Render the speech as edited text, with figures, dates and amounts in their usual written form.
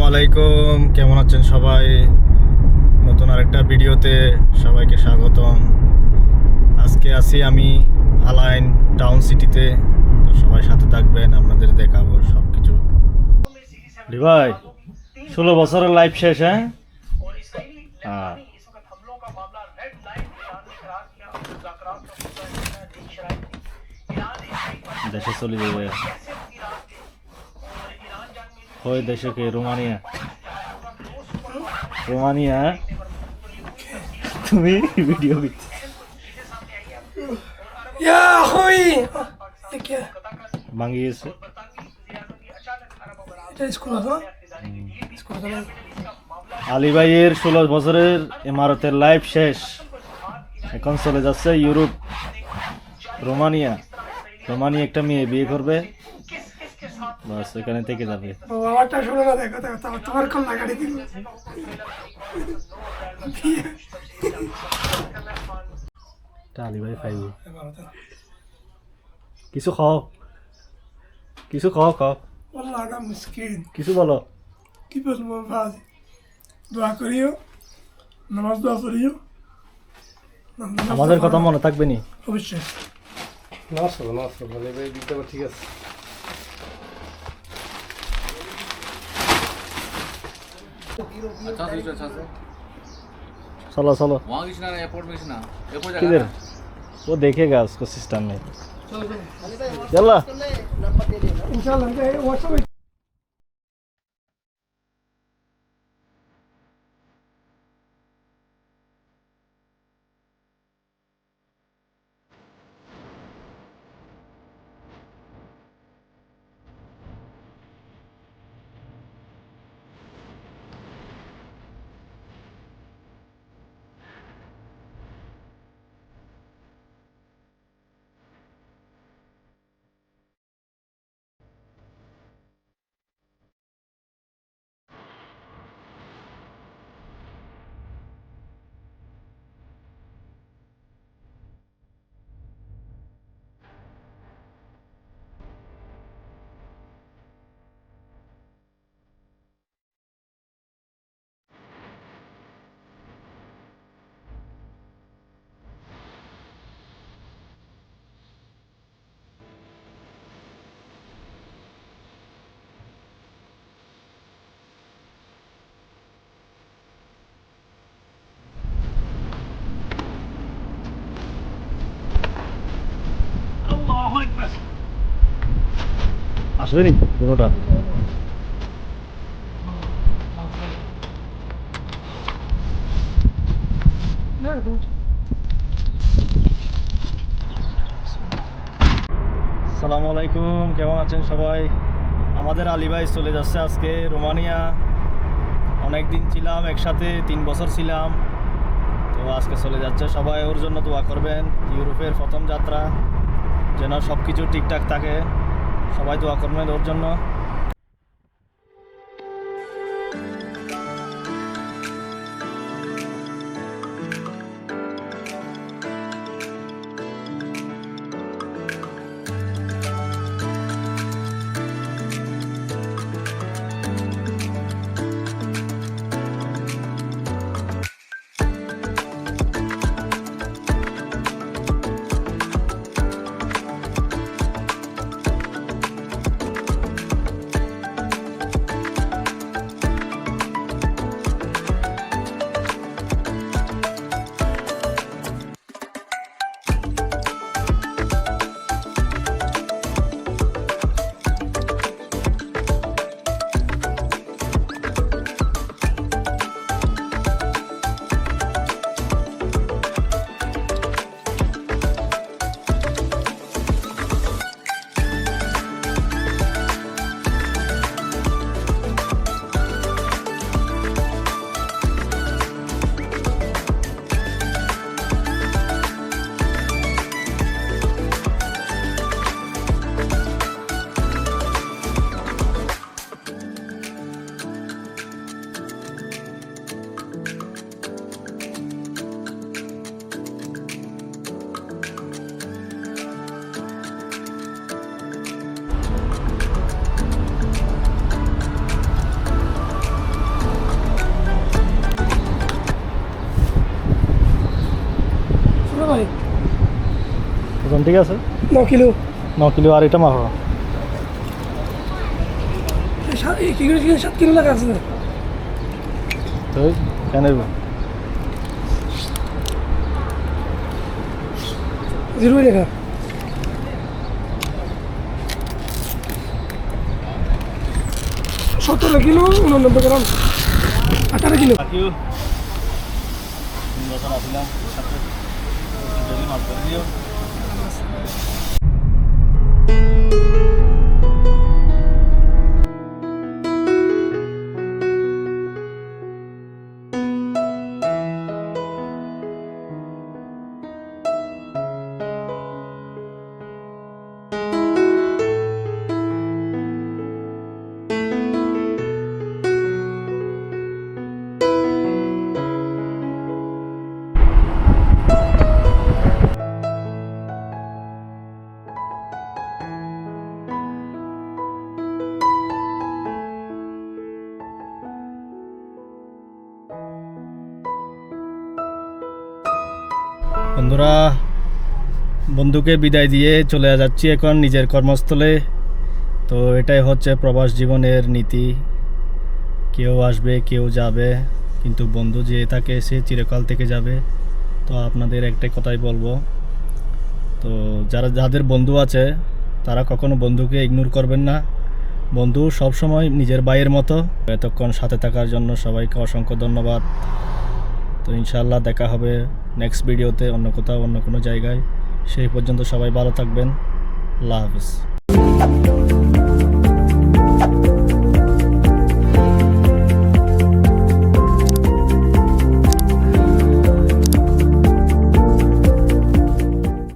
আলাইকুম, কেমন আছেন সবাই? নতুন আরেকটা ভিডিওতে সবাইকে স্বাগতম। আজকে আছি আমি আলাইন টাউন সিটিতে, তো সবাই সাথে থাকবেন, আপনাদের দেখাবো সব কিছু। ভাই 16 বছরের লাইফ শেষ, হ্যাঁ? দেশে চলে যাবে। ওই দেশে কি? রোমানিয়া। রোমানিয়া তুমি ভিডিও ভাঙি গেছে। আলী ভাইয়ের 16 বছরের ইমারতের লাইফ শেষ, এখন চলে যাচ্ছে ইউরোপ, রোমানিয়া। রোমানিয়া একটা মেয়ে বিয়ে করবে, বাস এখানে থেকে যাবে। আলী ভাই খাইব কিছু খাও, কিছু খাও খাও, কিছু বলো। কি বলবো ভাই, দোয়া করিও, নামাজ দোয়া করিও। আমাদের কথা মনে থাকবে নি? অবশ্যই। ঠিক আছে। चलो चलो वहाँ की ना एयरपोर्ट में ना एयरपोर्ट किधर? वो देखेगा, उसको सिस्टम में। चलो इंशाल्लाह। আসবে নি কোনোটা? আসসালামু আলাইকুম, কেমন আছেন সবাই? আমাদের আলী ভাই চলে যাচ্ছে আজকে রোমানিয়া। অনেক দিন ছিলাম একসাথে, 3 বছর ছিলাম, তো আজকে চলে যাচ্ছে। সবাই ওর জন্য দোয়া করবেন। ইউরোপের প্রথম যাত্রা, যেন সব কিছু ঠিকঠাক থাকে, সবাই দোয়া করবেন ওর জন্য। ওজন ঠিক আছে 9 কিলো 9 কিলো আর এটা মাপো 7 কিলো লাগা আছে তো কেন জিরো লেখা 17 kilo 89 gram 18 kilo thank you 3 বছর আসলাম সাথে যদি মাছ করে দিও বন্ধুরা বন্ধুকে বিদায় দিয়ে চলে যাচ্ছি এখন নিজের কর্মস্থলে তো এটাই হচ্ছে প্রবাস জীবনের নীতি কেউ আসবে কেউ যাবে কিন্তু বন্ধু যে থাকে সে চিরকাল থেকে যাবে তো আপনাদের একটাই কথাই বলবো তো যাদের বন্ধু আছে তারা কখনো বন্ধুকে ইগনোর করবেন না বন্ধু সবসময় নিজের ভাইয়ের মতো এতক্ষণ সাথে থাকার জন্য সবাইকে অসংখ্য ধন্যবাদ তো ইনশাআল্লাহ দেখা হবে নেক্সট ভিডিওতে অন্য কোথাও অন্য কোনো জায়গায় সেই পর্যন্ত সবাই ভালো থাকবেন আল্লাহ হাফেজ